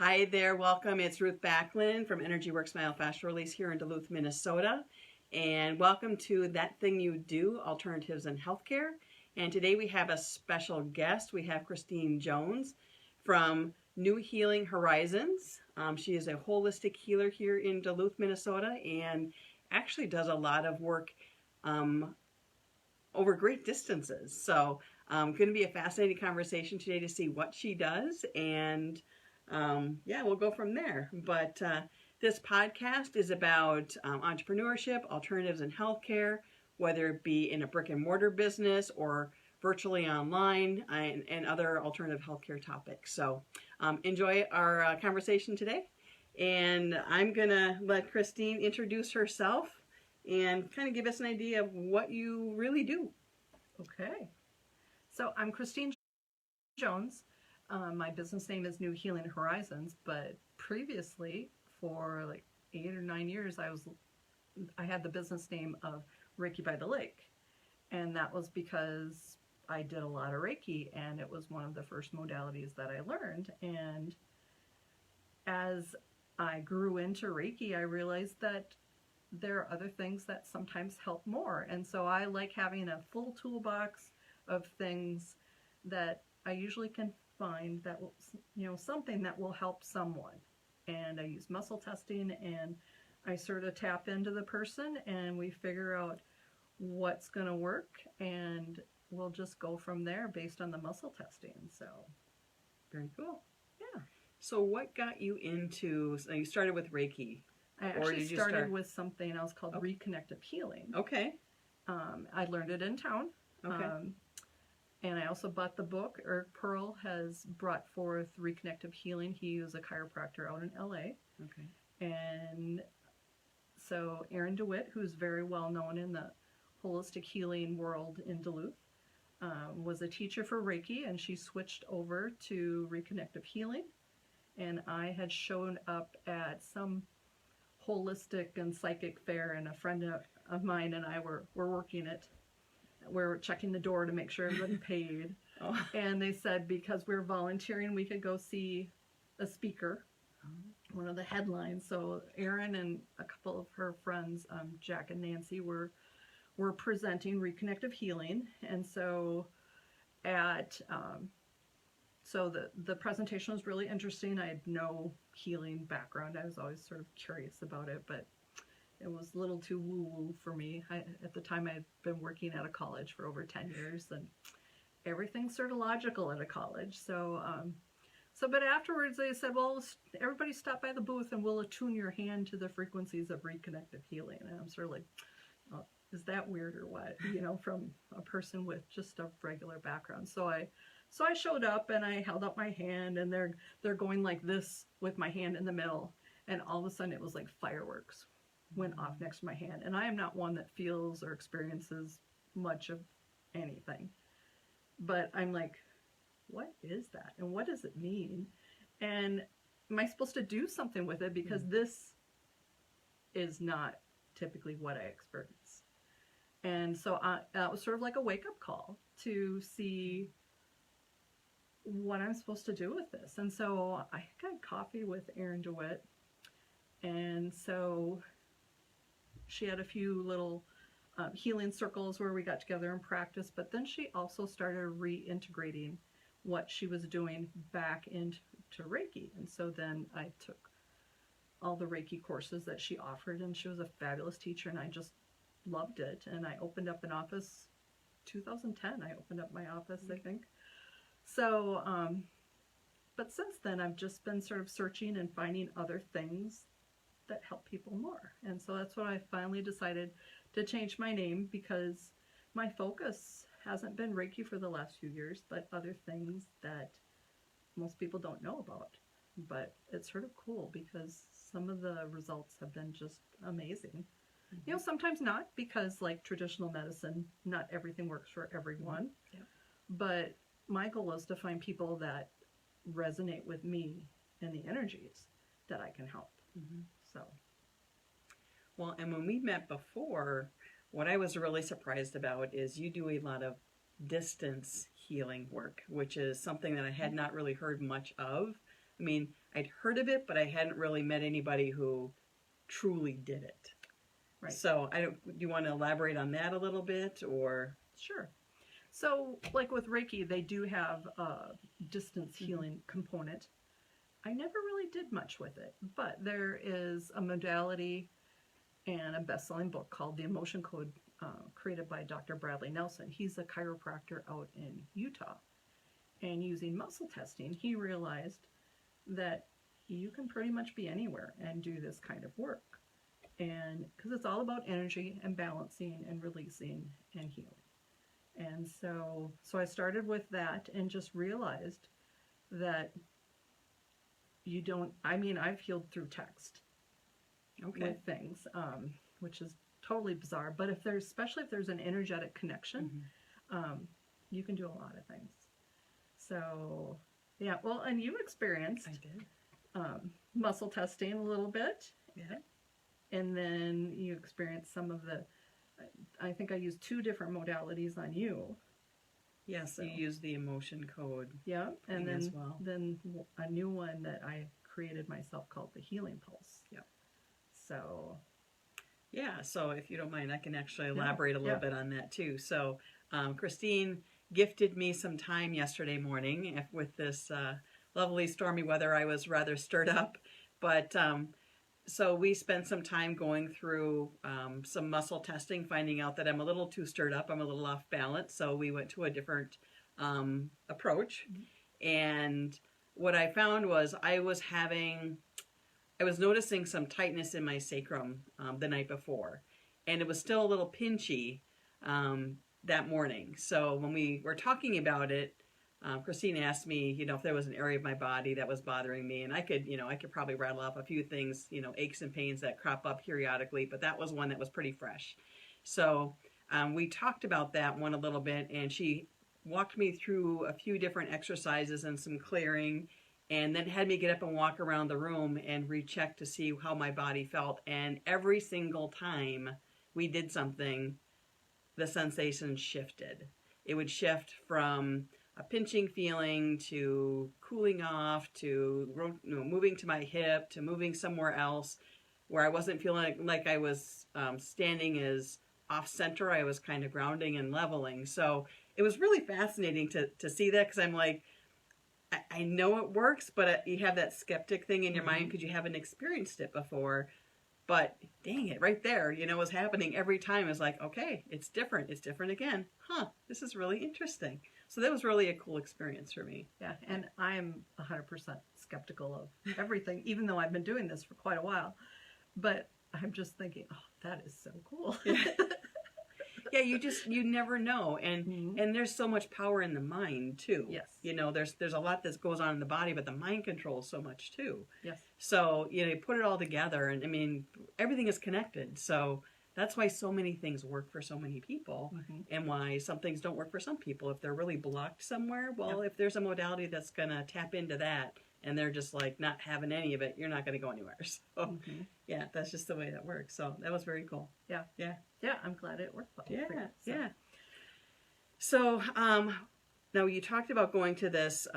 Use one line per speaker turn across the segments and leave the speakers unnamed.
Hi there, welcome. It's Ruth Backlund from Energy Works Myofascial Release here in Duluth, Minnesota. And welcome to That Thing You Do, Alternatives in Healthcare. And today we have a special guest. We have Christine Jones from New Healing Horizons. She is a holistic healer here in Duluth, Minnesota, and actually does a lot of work over great distances. So going to be a fascinating conversation today to see what she does, and yeah, we'll go from there. But this podcast is about entrepreneurship, alternatives in healthcare, whether it be in a brick and mortar business or virtually online, and other alternative healthcare topics. So enjoy our conversation today. And I'm going to let Christine introduce herself and kind of give us an idea of what you really do.
Okay. So I'm Christine Jones. My business name is New Healing Horizons, but previously, for like 8 or 9 years, I had the business name of Reiki by the Lake. And that was because I did a lot of Reiki, and it was one of the first modalities that I learned. And as I grew into Reiki, I realized that there are other things that sometimes help more. And so I like having a full toolbox of things that I usually can find that will, something that will help someone. And I use muscle testing, and I sort of tap into the person, and we figure out what's going to work, and we'll just go from there based on the muscle testing. So
Very cool.
yeah.
So what got you into, so you started with Reiki?
I actually started with something else called reconnective healing.
Okay.
I learned it in town.
Okay.
And I also bought the book. Eric Pearl has brought forth reconnective healing. He was a chiropractor out in LA.
Okay.
And so Erin DeWitt, who's very well known in the holistic healing world in Duluth, was a teacher for Reiki, and she switched over to reconnective healing. And I had shown up at some holistic and psychic fair, and a friend of mine and I were working it. We're checking the door to make sure everybody paid.
Oh.
And they said because we were volunteering, we could go see a speaker, one of the headlines. So Erin and a couple of her friends, Jack and Nancy, were presenting reconnective healing. And so so the presentation was really interesting. I had no healing background. I was always sort of curious about it, but it was a little too woo-woo for me. At the time, I had been working at a college for over 10 years, and everything's sort of logical at a college. But afterwards they said, well, everybody stop by the booth and we'll attune your hand to the frequencies of reconnective healing. And I'm sort of like, oh, is that weird or what? From a person with just a regular background. So I showed up and I held up my hand, and they're going like this with my hand in the middle, and all of a sudden it was like fireworks went off next to my hand. And I am not one that feels or experiences much of anything. But I'm like, what is that? And what does it mean? And am I supposed to do something with it? Because this is not typically what I experience. And so that was sort of like a wake-up call to see what I'm supposed to do with this. And so I got coffee with Erin DeWitt. And so she had a few little healing circles where we got together and practiced, but then she also started reintegrating what she was doing back into Reiki. And so then I took all the Reiki courses that she offered, and she was a fabulous teacher, and I just loved it. And I opened up an office 2010. I opened up my office, I think. So, but since then I've just been sort of searching and finding other things that help people more. And so that's what I finally decided to change my name, because my focus hasn't been Reiki for the last few years, but other things that most people don't know about. But it's sort of cool because some of the results have been just amazing. Mm-hmm. Sometimes not, because like traditional medicine, not everything works for everyone. Yeah. But my goal is to find people that resonate with me and the energies that I can help. Mm-hmm. So,
well, and when we met before, what I was really surprised about is you do a lot of distance healing work, which is something that I had not really heard much of. I mean, I'd heard of it, but I hadn't really met anybody who truly did it.
Right.
So do you want to elaborate on that a little bit, or?
Sure. So, like with Reiki, they do have a distance healing component. I never really did much with it, but there is a modality and a best-selling book called The Emotion Code, created by Dr. Bradley Nelson. He's a chiropractor out in Utah. And using muscle testing, he realized that you can pretty much be anywhere and do this kind of work. And because it's all about energy and balancing and releasing and healing. And so I started with that and just realized that I've healed through text with things, which is totally bizarre. But especially if there's an energetic connection, you can do a lot of things. So, yeah, well, and you experienced
I did.
Muscle testing a little bit.
Yeah.
And then you experienced some of I think I used 2 different modalities on you.
Yes,
So.
you use the emotion code.
Yeah, and then
as well.
then a new one that I created myself called the Healing Pulse.
Yep.
So.
Yeah, so if you don't mind, I can actually elaborate a little bit on that too. So Christine gifted me some time yesterday morning with this lovely stormy weather. I was rather stirred up, but so we spent some time going through some muscle testing, finding out that I'm a little too stirred up. I'm a little off balance. So we went to a different approach. And what I found was I was noticing some tightness in my sacrum the night before. And it was still a little pinchy that morning. So when we were talking about it, Christine asked me, if there was an area of my body that was bothering me, and I could probably rattle off a few things, aches and pains that crop up periodically, but that was one that was pretty fresh. So we talked about that one a little bit, and she walked me through a few different exercises and some clearing, and then had me get up and walk around the room and recheck to see how my body felt. And every single time we did something, the sensation shifted. It would shift from a pinching feeling to cooling off to moving to my hip to moving somewhere else where I wasn't feeling like I was standing as off center. I was kind of grounding and leveling. So it was really fascinating to see that, because I'm like, I know it works, but you have that skeptic thing in your mind because you haven't experienced it before. But dang it, right there, was happening every time. It's like, okay, it's different. It's different again. This is really interesting. So that was really a cool experience for me.
Yeah, and I'm 100% skeptical of everything, even though I've been doing this for quite a while. But I'm just thinking, oh, that is so cool.
Yeah, you never know. And there's so much power in the mind, too.
Yes.
There's a lot that goes on in the body, but the mind controls so much, too.
Yes.
So, you put it all together, and, I mean, everything is connected. So that's why so many things work for so many people, and why some things don't work for some people. If they're really blocked somewhere, well, if there's a modality that's going to tap into that, and they're just like not having any of it, you're not going to go anywhere. So, yeah, that's just the way that works. So that was very cool.
Yeah.
Yeah.
Yeah, I'm glad it worked well for you.
Yeah. So, now you talked about going to this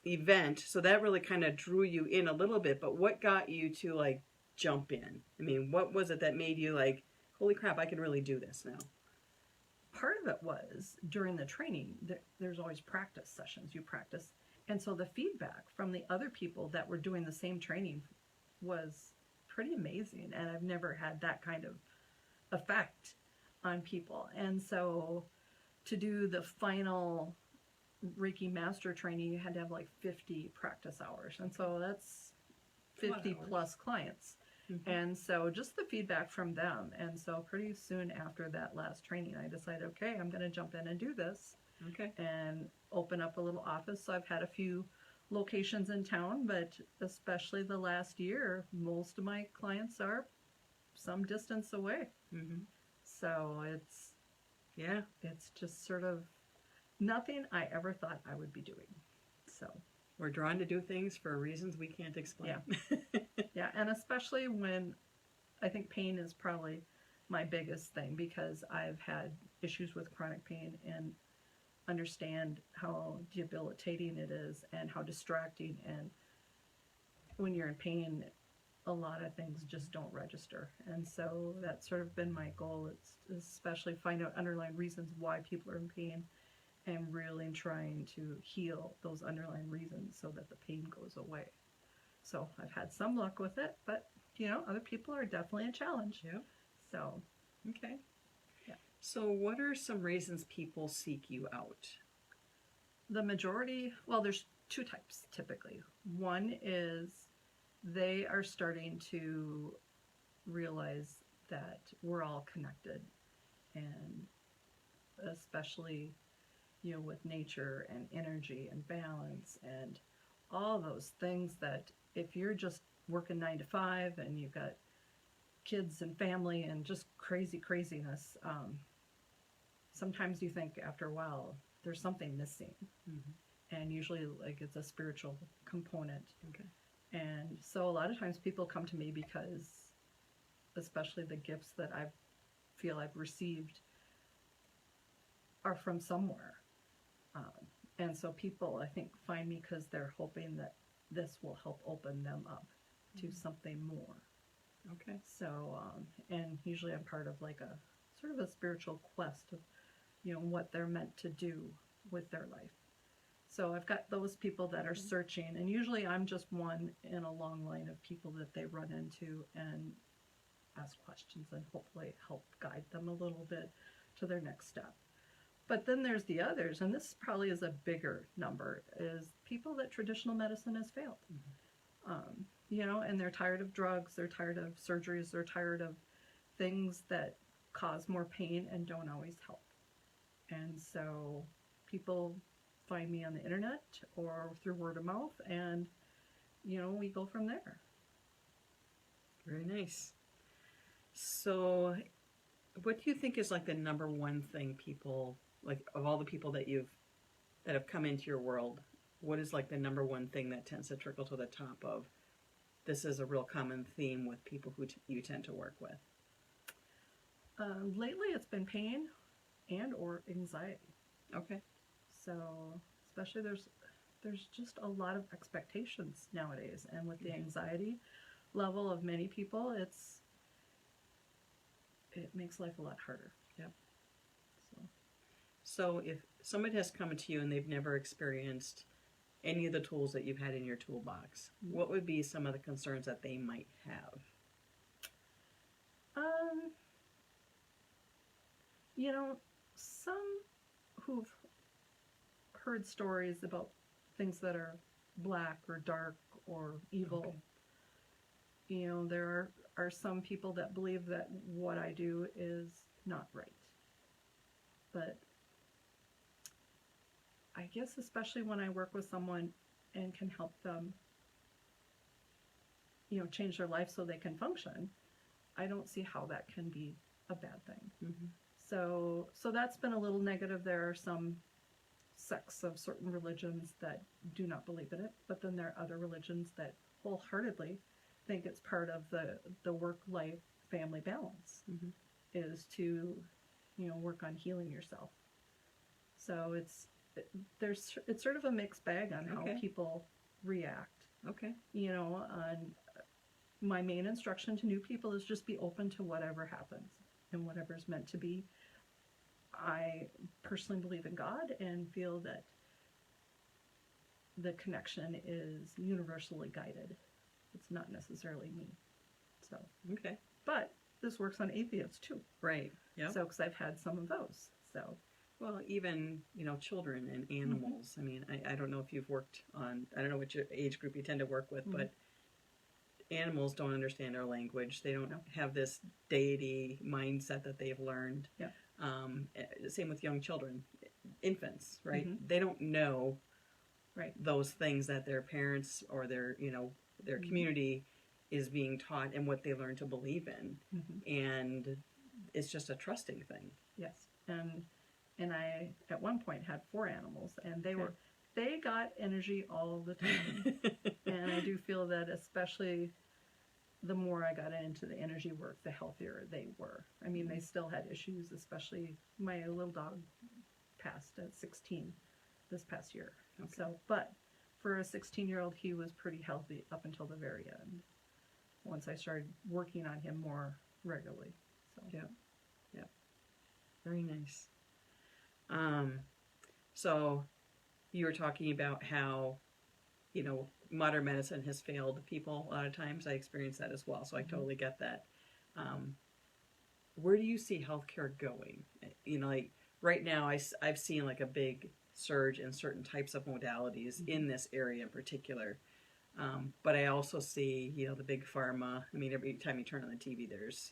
event, so that really kind of drew you in a little bit, but what got you to like jump in? I mean, what was it that made you like, holy crap, I can really do this now?
Part of it was during the training, there's always practice sessions. You practice. And so the feedback from the other people that were doing the same training was pretty amazing. And I've never had that kind of effect on people. And so to do the final Reiki master training, you had to have like 50 practice hours. And so that's 50 plus clients. And so just the feedback from them. And so pretty soon after that last training, I decided, okay, I'm going to jump in and do this.
Okay.
And open up a little office. So I've had a few locations in town, but especially the last year, most of my clients are some distance away. So it's just sort of nothing I ever thought I would be doing. So
we're drawn to do things for reasons we can't explain.
Yeah, and especially when I think pain is probably my biggest thing, because I've had issues with chronic pain and understand how debilitating it is and how distracting, and when you're in pain, a lot of things just don't register. And so that's sort of been my goal. It's especially find out underlying reasons why people are in pain and really trying to heal those underlying reasons so that the pain goes away. So I've had some luck with it, but other people are definitely a challenge.
Yeah.
So,
Okay.
yeah.
So what are some reasons people seek you out?
The majority, well, there's two types typically. One is they are starting to realize that we're all connected, and especially with nature and energy and balance and all those things that if you're just working 9 to 5 and you've got kids and family and just craziness, sometimes you think after a while there's something missing.
Mm-hmm.
And usually like it's a spiritual component.
Okay.
And so a lot of times people come to me because especially the gifts that I feel I've received are from somewhere. And so people, I think, find me because they're hoping that this will help open them up to something more.
Okay.
So, and usually I'm part of like a sort of a spiritual quest of, what they're meant to do with their life. So I've got those people that are searching, and usually I'm just one in a long line of people that they run into and ask questions and hopefully help guide them a little bit to their next step. But then there's the others, and this probably is a bigger number, is people that traditional medicine has failed. Mm-hmm. And they're tired of drugs, they're tired of surgeries, they're tired of things that cause more pain and don't always help. And so people find me on the internet or through word of mouth, and we go from there.
Very nice. So what do you think is like the number one thing people, like of all the people that have come into your world, what is like the number one thing that tends to trickle to the top of this is a real common theme with people who you tend to work with?
Lately it's been pain and or anxiety.
Okay.
So especially there's just a lot of expectations nowadays, and with the anxiety level of many people, it makes life a lot harder.
Yep. So if somebody has come to you and they've never experienced any of the tools that you've had in your toolbox, what would be some of the concerns that they might have?
Some who've heard stories about things that are black or dark or evil. Okay. There are some people that believe that what I do is not right. But I guess especially when I work with someone and can help them, change their life so they can function, I don't see how that can be a bad thing. Mm-hmm. So that's been a little negative. There are some sects of certain religions that do not believe in it, but then there are other religions that wholeheartedly think it's part of the work-life family balance, mm-hmm. is to work on healing yourself. So it's sort of a mixed bag on how people react.
Okay.
On my main instruction to new people is just be open to whatever happens and whatever's meant to be. I personally believe in God and feel that the connection is universally guided. It's not necessarily me. So
okay.
But this works on atheists too.
Right. Yeah.
So because I've had some of those. So.
Well, even, children and animals. Mm-hmm. I mean, I don't know if you've worked on, I don't know what your age group you tend to work with, mm-hmm. but animals don't understand our language. They don't have this deity mindset that they've learned.
Yeah.
Same with young children, infants, right? Mm-hmm. They don't know those things that their parents or their mm-hmm. community is being taught and what they learn to believe in. Mm-hmm. And it's just a trusting thing.
Yes. And I, at one point, had 4 animals, and they got energy all the time. And I do feel that especially the more I got into the energy work, the healthier they were. I mean, they still had issues, especially my little dog passed at 16 this past year. Okay. So, but for a 16-year-old, he was pretty healthy up until the very end. Once I started working on him more regularly. So
Yeah. Yeah. Very nice. So you were talking about how, modern medicine has failed people a lot of times. I experience that as well, so I totally get that. Where do you see healthcare going? Like right now, I've seen like a big surge in certain types of modalities in this area in particular. But I also see, the big pharma. I mean, every time you turn on the TV, there's,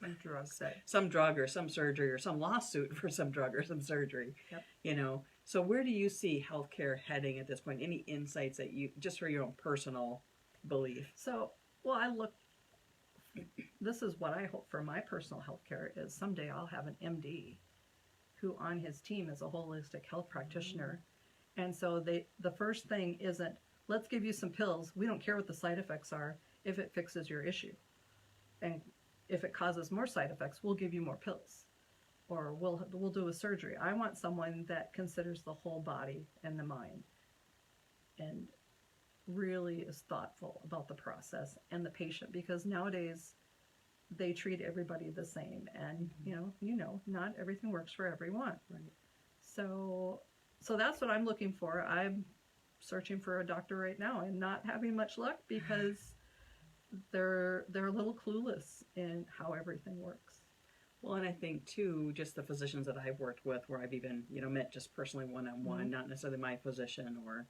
some drugs that
some drug or some surgery or some lawsuit for some drug or some surgery.
Yep.
So where do you see healthcare heading at this point? Any insights that you, just for your own personal belief?
So, well, this is what I hope for my personal healthcare is someday I'll have an MD who on his team is a holistic health practitioner. And so the first thing isn't, let's give you some pills. We don't care what the side effects are if it fixes your issue. And if it causes more side effects, we'll give you more pills. Or we'll do a surgery. I want someone that considers the whole body and the mind and really is thoughtful about the process and the patient, because nowadays they treat everybody the same, and not everything works for everyone.
Right.
So that's what I'm looking for. I'm searching for a doctor right now and not having much luck because they're a little clueless in how everything works.
Well, and I think too, just the physicians that I've worked with, where I've even met just personally one-on-one, not necessarily my physician or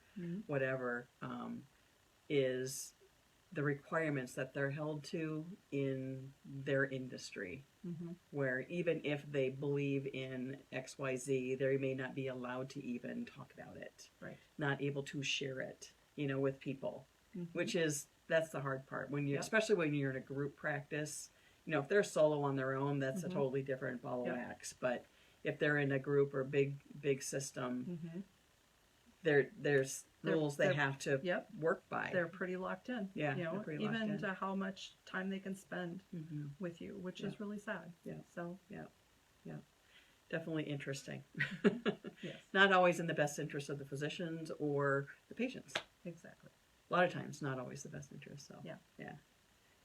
whatever, is the requirements that they're held to in their industry, where even if they believe in XYZ, they may not be allowed to even talk about it,
right?
Not able to share it, with people, that's the hard part when you, especially when you're in a group practice. If they're solo on their own, that's a totally different ball of wax. But if they're in a group or big system, there's rules they have to work by.
They're pretty locked in.
Yeah, they're pretty locked
even
in.
to how much time they can spend with you, which is really sad.
Yeah.
So
yeah, definitely interesting.
Yes.
Not always in the best interest of the physicians or the patients.
Exactly.
A lot of times, not always the best interest. So
yeah.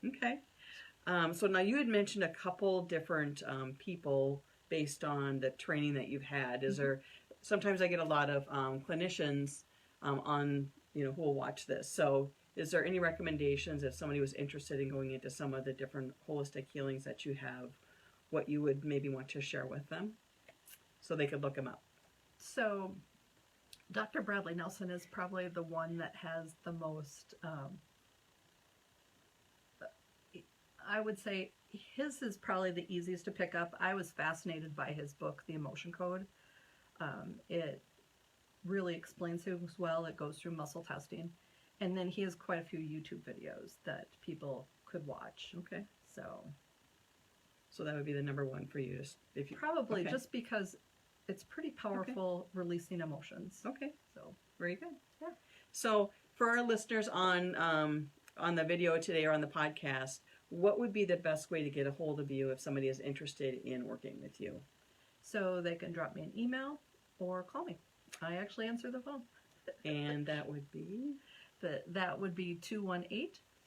Okay. So now you had mentioned a couple different people based on the training that you've had. Is there? Sometimes I get a lot of clinicians on who will watch this. So is there any recommendations if somebody was interested in going into some of the different holistic healings that you have? What you would maybe want to share with them, so they could look them up.
So, Dr. Bradley Nelson is probably the one that has the most. I would say his is probably the easiest to pick up. I was fascinated by his book, The Emotion Code. It really explains things well. It goes through muscle testing. And then he has quite a few YouTube videos that people could watch.
Okay.
So
that would be the number one for you.
Probably just because it's pretty powerful releasing emotions.
Okay.
So
very good.
Yeah.
So for our listeners on the video today or on the podcast, what would be the best way to get a hold of you if somebody is interested in working with you?
So they can drop me an email or call me. I actually answer the phone.
And that would be?
That would be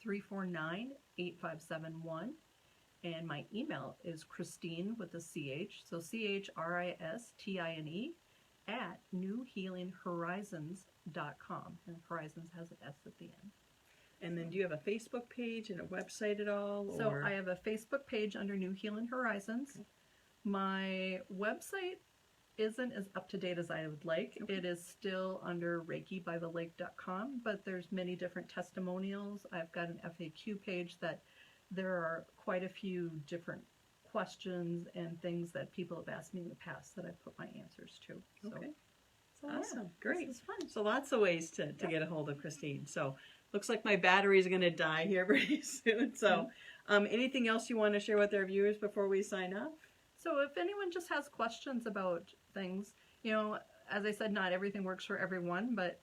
218-349-8571. And my email is Christine with a CH, so CHRISTINE at newhealinghorizons.com. And Horizons has an S at the end.
And then do you have a Facebook page and a website at all?
So I have a Facebook page under New Healing Horizons. Okay. My website isn't as up-to-date as I would like. Okay. It is still under ReikiByTheLake.com, but there's many different testimonials. I've got an FAQ page that there are quite a few different questions and things that people have asked me in the past that I put my answers to.
Okay.
So
awesome.
Yeah,
great.
This is fun.
So lots of ways to get a hold of Christine. So looks like my batteries are going to die here pretty soon. So anything else you want to share with our viewers before we sign off?
So if anyone just has questions about things, as I said, not everything works for everyone, but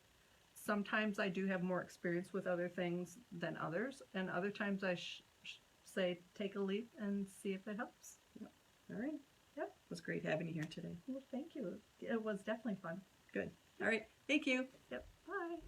sometimes I do have more experience with other things than others, and other times I say take a leap and see if it helps.
Yep. All right.
Yep.
It was great having you here today.
Well, thank you. It was definitely fun.
Good. All right. Thank you.
Yep. Bye.